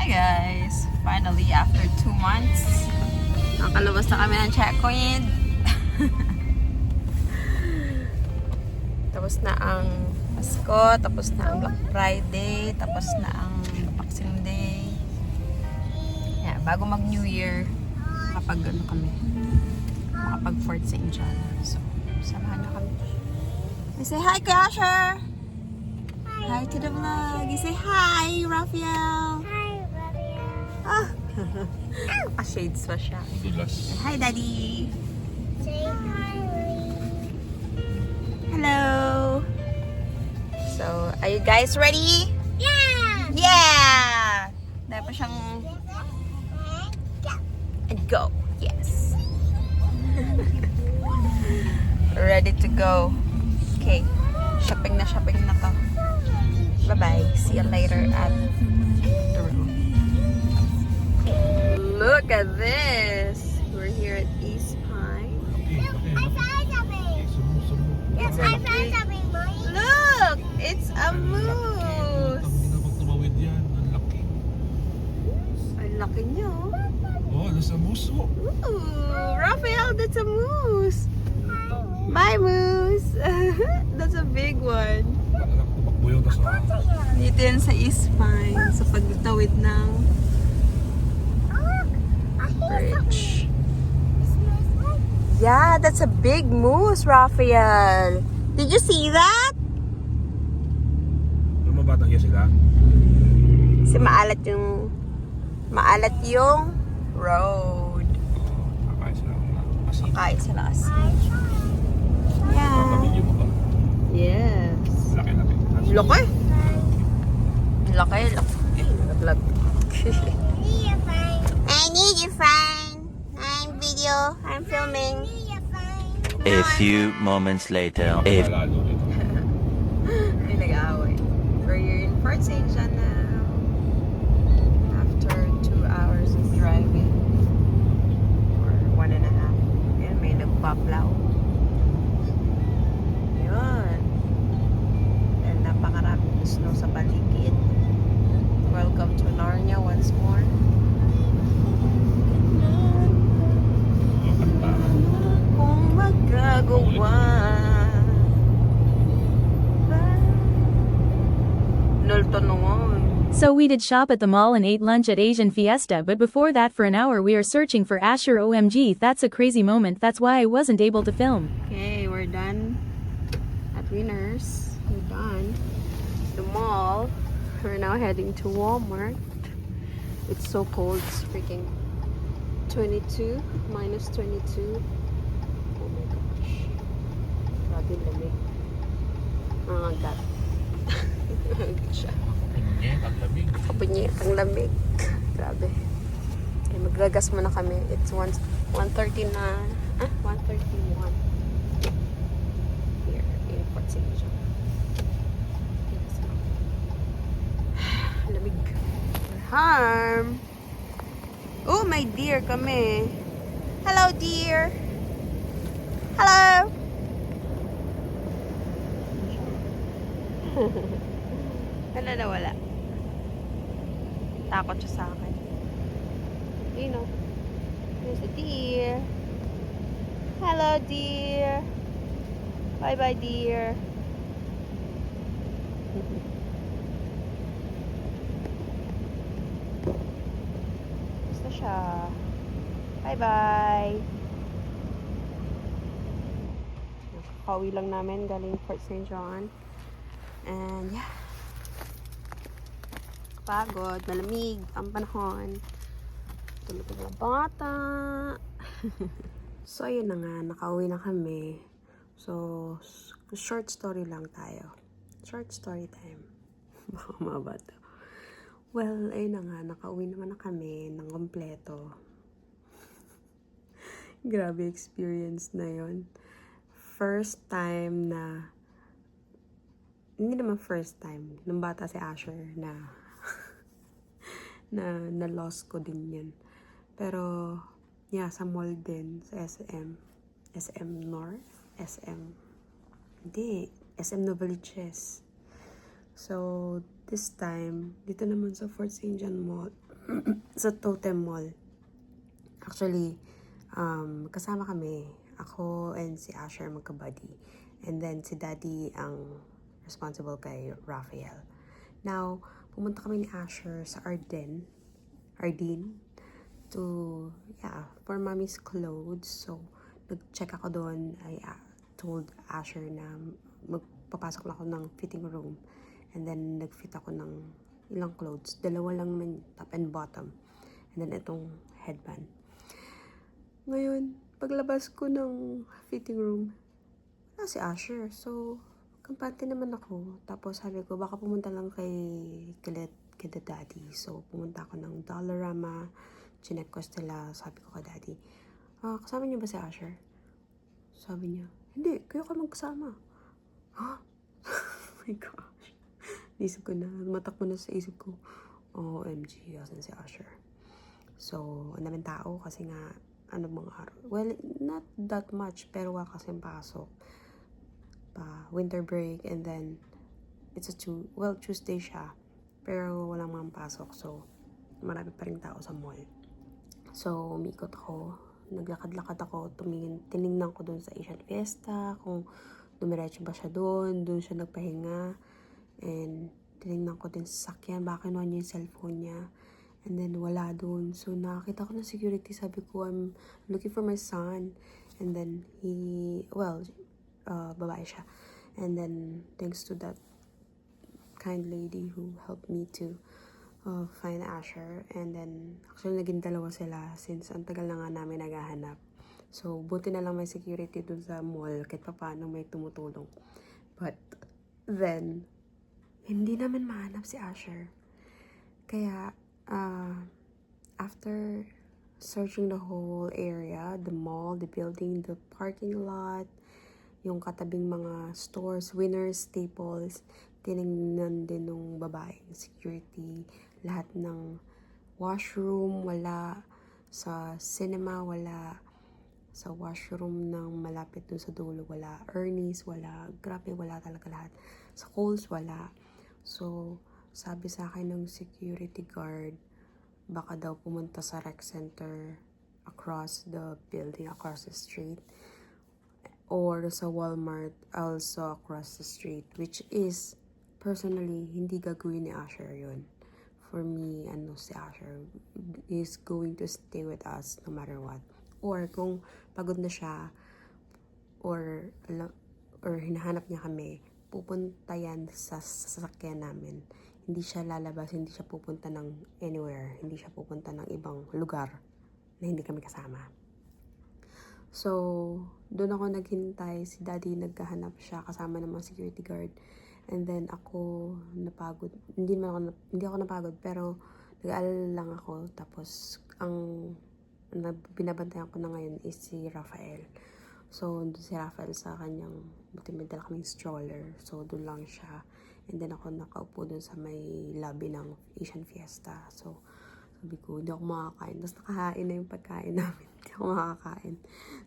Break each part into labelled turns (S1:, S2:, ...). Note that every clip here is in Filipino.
S1: guys! Finally, after 2 months, nakalabas na kami ng checkpoint. Tapos na ang Pasko, tapos na ang Black Friday, tapos na ang Boxing Day. Yeah, bago mag New Year, makapag Fort St. John. So, samahan na kami. Say hi, Asher! Hi to the vlog. You say hi, Raphael.
S2: Hi, Raphael.
S1: Ah, shades pa siya. Hi, Daddy.
S2: Say hi, Lee.
S1: Hello. So, are you guys ready?
S2: Yeah!
S1: Yeah! Dahil pa siyang and go. Yes. Ready to go. Okay. Shopping na to. Bye-bye. See you later at the room. Look at this. We're here at East Pine.
S2: I found something. Yes, I found something, Mommy.
S1: Look! It's a moose! Ang laki niyo.
S3: Oh, nasa moose.
S1: Ooh, Raphael, that's a moose. Bye, moose. That's a big one. Dito yan sa East Pine, sa pagtawid ng bridge. Yeah, that's a big moose, Raphael. Did you see that?
S3: Lumabatang yan sila.
S1: Kasi maalat yung road.
S3: Kakain sila. Kasi.
S1: Kain sila kasi. Yeah.
S3: Kapabidyo mo ba?
S1: Yes.
S3: Laki-laki.
S1: Laki. Laki. Vlog.
S2: I need your phone. I'm video. I'm filming.
S4: A few moments later.
S3: Malalo ito.
S1: May nag-aaway. We're here in Fort St. John now. After 2 hours of driving. Or 1.5. Ayan, may nagpaplaw. Yun. And napakaraming snow sa paligid. Welcome to Narnia once more. Kung magagawa.
S5: So we did shop at the mall and ate lunch at Asian Fiesta, but before that for an hour we are searching for Asher. OMG, that's a crazy moment, that's why I wasn't able to film.
S1: Okay, we're done at Winners. We're done. The mall. We're now heading to Walmart. It's so cold. It's freaking 22, minus 22. Oh my gosh. Grabe lamig. Oh God. Siya.
S3: Pinyet, ang lamig.
S1: Kapunyet ang lamig. Grabe. Okay, maglagas muna kami. It's 1:30 na. 1:31. Here in Fort St. John. Lamig. Harm. Oh, my dear kami. Hello, dear. Hello. Wala na wala. Takot siya sa akin. You know. There's a deer. Hello, dear. Bye-bye, dear. Gusto siya. Bye-bye. Nakakauwi lang namin galing Fort St. John. And yeah. Pagod, malamig ang panahon. Tulog ng bata. So, ayun na nga. Nakauwi na kami. So, short story lang tayo. Short story time. Baka maba to. Well, ayun na nga. Nakauwi naman na kami ng kompleto. Grabe experience na yon. First time na hindi naman first time. Nung bata si Asher na na-lost ko din yun. Pero, yeah, sa mall din, sa SM. SM North? SM. Hindi. SM Novaliches. So, this time, dito naman sa Fort St. John Mall, sa Totem Mall. Actually, kasama kami. Ako and si Asher magka-buddy. And then si Daddy ang responsible kay Raphael. Now, pumunta kami ni Asher sa Ardenne to, for mommy's clothes. So, nag-check ako doon. I told Asher na magpapasok lang ako ng fitting room. And then, nag-fit ako ng ilang clothes. Dalawa lang man, top and bottom. And then, itong headband. Ngayon, paglabas ko ng fitting room, wala si Asher. So, kampante naman ako. Tapos sabi ko, baka pumunta lang kay the Daddy. So, pumunta ako ng Dollarama. Chinek ko sila. Sabi ko kay Daddy, kasama niyo ba si Asher? Sabi niya, hindi, kayo ka magkasama. Ha? Oh my gosh. Isip ko na, matakbo na sa isip ko, OMG, asan si Asher? So, ang daming tao kasi nga, ano mga araw. Well, not that much, pero wala kasing pasok. Winter break, and then, it's Tuesday siya, pero walang mga pasok. So, marami pa rin tao sa mall. So, umikot ako, naglakad-lakad ako, tinignan ko dun sa Asian Fiesta, kung dumiretso ba siya doon siya nagpahinga, and tinignan ko din sa sakyan, baka kinuha niya yung cellphone niya. And then, wala doon. So, nakita ko ng security. Sabi ko, I'm looking for my son. And then, babae siya. And then, thanks to that kind lady who helped me to find Asher. And then, actually, naging dalawa sila since ang tagal na nga namin naghahanap. So, buti na lang may security dun sa mall kahit pa paano may tumutulong. But, then, hindi namin mahanap si Asher. Kaya, after searching the whole area, the mall, the building, the parking lot, yung katabing mga stores, Winners, Staples, tinignan din nung babae, security, lahat ng washroom, wala, sa cinema, wala, sa washroom ng malapit dun sa dulo, wala, Ernie's, wala, grabe, wala talaga lahat. Sa Kohl's, wala. So, sabi sa akin ng security guard, baka daw pumunta sa rec center across the building, across the street, or sa Walmart also across the street, which is, personally, hindi gagawin ni Asher yun. For me, si Asher is going to stay with us no matter what. Or kung pagod na siya, or hinahanap niya kami, pupunta yan sa sasakyan namin. Hindi siya lalabas, hindi siya pupunta ng anywhere, hindi siya pupunta ng ibang lugar na hindi kami kasama. So, doon ako naghintay, si Daddy naghahanap siya kasama ng mga security guard. And then ako napagod, hindi ako napagod, pero nag-aalala lang ako. Tapos ang binabantayan ko na ngayon is si Raphael. So, doon si Raphael sa kanyang, buti may dala kaming stroller. So, doon lang siya. And then ako nakaupo doon sa may lobby ng Asian Fiesta. So, sabi ko, hindi ako makakain. Tapos nakahain na yung pagkain namin. Hindi ako makakain.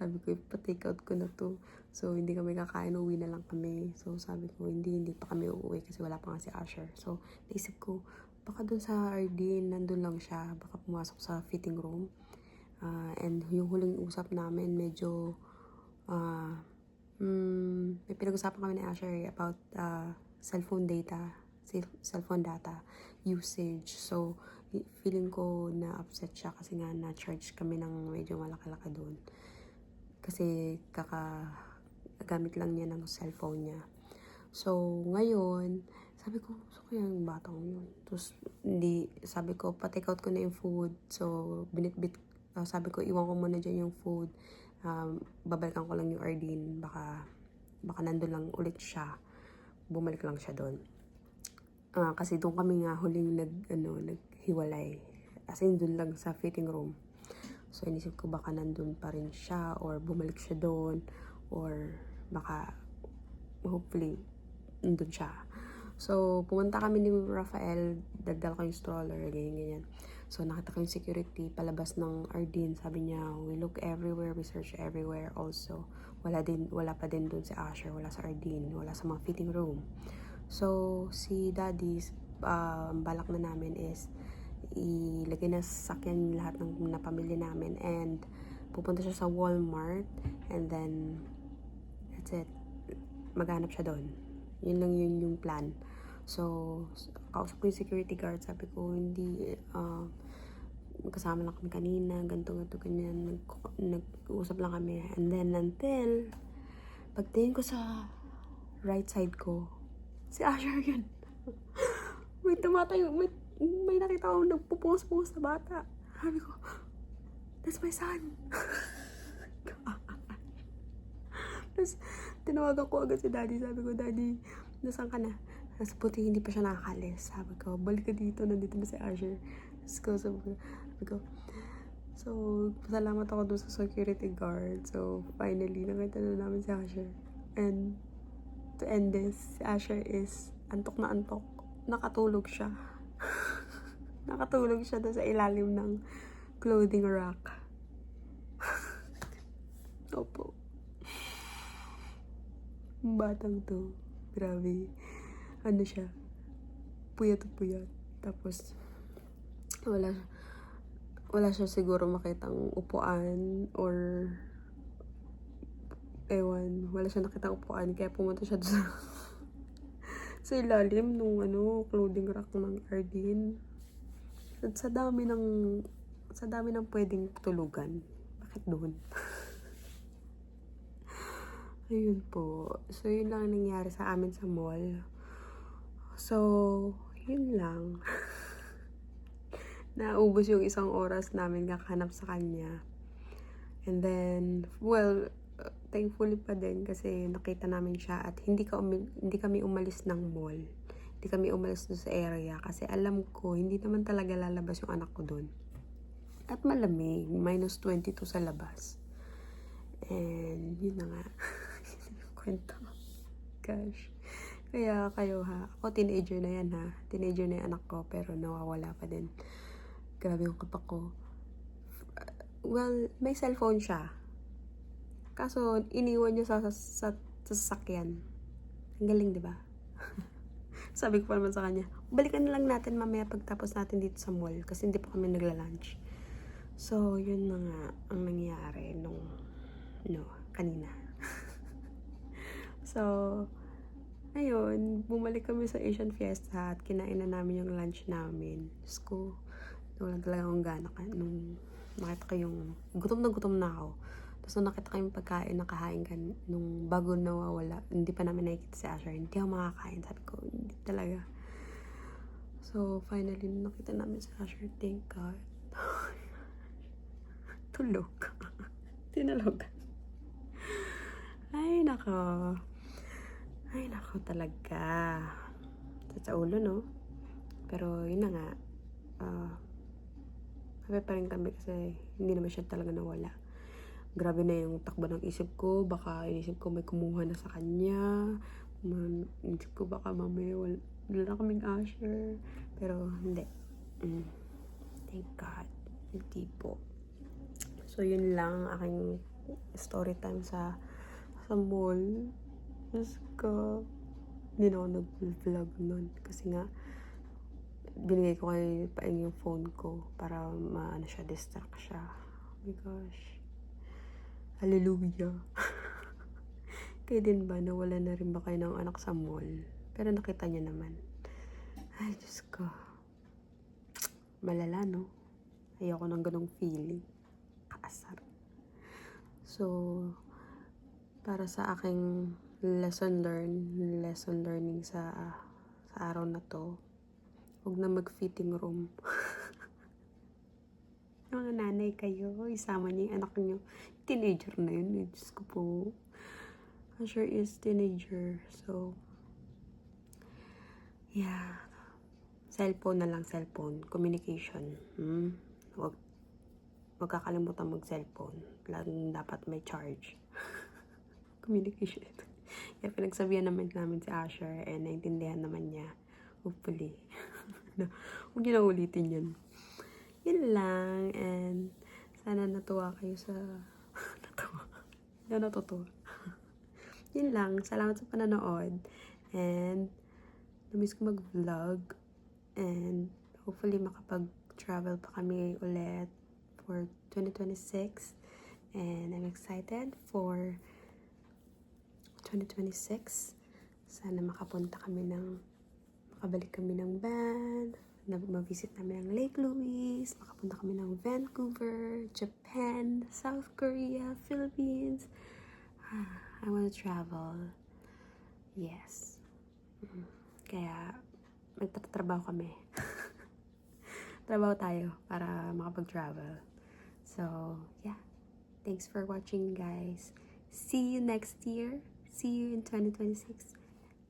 S1: Sabi ko, ipa-take out ko na to. So, hindi kami kakain. Uwi na lang kami. So, sabi ko, hindi pa kami uuwi kasi wala pa nga si Asher. So, naisip ko, baka doon sa Ardenne, nandun lang siya. Baka pumasok sa fitting room. And yung huling usap namin, medyo, may pinag-usapan kami ni Asher about cellphone data usage. So, feeling ko na upset siya kasi nga na-charge kami ng medyo malaki-laki doon. Kasi gamit lang niya ng cellphone niya. So, ngayon, sabi ko, gusto ko yung batang yun. Tapos, sabi ko, pa-take out ko na yung food. So, sabi ko, iwan ko muna dyan yung food. Babalikan ko lang yung Ardenne. Baka nandun lang ulit siya. Bumalik lang siya doon. Kasi doon kami nga huling naghiwalay. As in, doon lang sa fitting room. So, inisip ko baka nandun pa rin siya or bumalik siya doon or baka hopefully nandun siya. So, pumunta kami ni Raphael, dagdal ko yung stroller, ganyan. So, nakita ko yung security palabas ng Ardenne. Sabi niya, we look everywhere, we search everywhere also. Wala pa din doon si Asher, wala sa Ardenne, wala sa mga fitting room. So, si Daddy, balak na namin is ilagay na sa sasakyan lahat ng napamili namin, and pupunta siya sa Walmart, and then that's it. Maghanap siya doon. Yun lang yung plan. So, kausap ko yung security guard, sabi ko, hindi, kasama lang kami kanina, ganito, ganyan, nag-uusap lang kami. And then, until, pagtingin ko sa right side ko, si Asher yun. May tumatayo, may nakita ko nagpupungos-pungos na bata. Sabi ko, that's my son. Tapos, tinawagan ko agad si daddy. Sabi ko, daddy, nasaan ka na? Nasa puti, hindi pa siya nakakalis. Sabi ko, balik ka dito, nandito na si Asher. Sabi ko, so, pasalamat ako doon sa security guard. So, finally, nakita na namin si Asher. And, to end this, si Asher is antok na antok. Nakatulog siya. Nakatulog siya doon sa ilalim ng clothing rack. Opo. Batang to, grabe. Ano siya? Puyat. Tapos, wala siya siguro makitang upuan or ewan, wala siya nakitang upuan, kaya pumunta siya sa sa ilalim nung clothing rack ng Ardeen. At sa dami ng pwedeng tulugan, bakit doon? Ayun po. So, yun lang ang nangyari sa amin sa mall. So, yun lang. Naubos yung isang oras namin kakahanap sa kanya. And then, well, thankfully pa din kasi nakita namin siya at hindi kami umalis ng mall. Hindi kami umalis doon sa area kasi alam ko, hindi naman talaga lalabas yung anak ko doon. At malamig, -22 sa labas. And, yun na nga. Kwento. Gosh. Kaya kayo ha, ako teenager na yan ha. Teenager na yung anak ko, pero nawawala pa din. Grabe yung kapak ko. Well, may cellphone siya. Kaso, iniwan niya sa sasakyan. Ang galing, di ba? Sabi ko pa naman sa kanya, balikan na lang natin mamaya pagtapos natin dito sa mall kasi hindi pa kami nagla-lunch. So, yun na nga ang nangyari kanina. So, ayun, bumalik kami sa Asian Fiesta at kinain na namin yung lunch namin. Diyos ko, wala talaga akong gana nung nakita ko yung gutom na ako. Tapos nung nakita ko yung pagkain, nakahain ka nung bago nawawala, hindi pa namin nakikita si Asher, hindi ako makakain. Sabi ko, hindi talaga. So, finally, nakita namin si Asher, thank God. Tulog. Tinalog. Ay, nako talaga. Sa ulo, no? Pero, yun na nga. Happy pa rin kami kasi hindi naman siya talaga nawala. Grabe na yung takbo ng isip ko. Baka inisip ko may kumuha na sa kanya. Inisip ko baka mamaya wala na kaming Asher. Pero, hindi. Thank God. Hindi po. So, yun lang aking story time sa mall. Diyos ko, hindi na ako nag-vlog nun. Kasi nga, binigay ko kay Paeng yung phone ko para distract siya. Oh my gosh. Hallelujah. Kayo din ba, nawala na rin ba kayo ng anak sa mall? Pero nakita niyo naman. Ay, Diyos ko. Malala, no? Ayoko ng ganong feeling. Kaasar. So, para sa aking lesson learning sa araw na to, huwag na mag-fitting room. Mga nanay kayo, isama niyo yung anak niyo. Teenager na yun, Diyos ko po. Asher is teenager, so yeah. Cellphone na lang, cellphone. Communication. Huwag kakalimutan mag-cellphone. Laging dapat may charge. Communication. Kaya pinagsabihan naman si Asher and naintindihan naman niya. Hopefully. Huwag niyo na ulitin yun. Yun lang. And sana natuwa kayo sa natutuwa. Yun lang. Salamat sa pananood. And namiss ko mag-vlog. And hopefully makapag-travel pa kami ulit for 2026. And I'm excited for 2026. Sana makabalik kami ng band, ma-visit namin ang Lake Louise, makapunta kami ng Vancouver, Japan, South Korea, Philippines. I want to travel. Yes. Kaya, magtatrabaho kami. Trabaho tayo para makapag-travel. So, yeah. Thanks for watching, guys. See you next year. See you in 2026.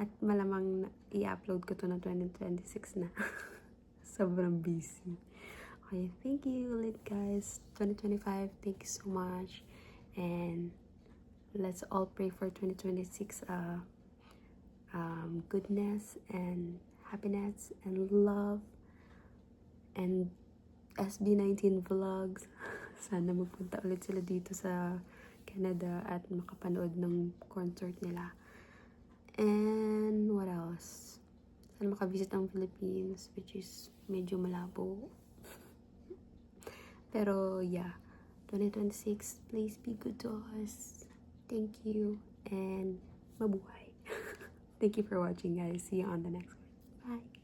S1: At malamang i-upload ko to na 2026 na. Sobrang busy. Okay, thank you ulit, guys. 2025, thank you so much. And let's all pray for 2026 goodness and happiness and love and SB19 vlogs. Sana magpunta ulit sila dito sa Canada at makapanood ng concert nila. And what else? Sana makavisit ang Philippines, which is medyo malabo. Pero yeah, 2026, please be good to us. Thank you and mabuhay. Thank you for watching, guys. See you on the next one. Bye.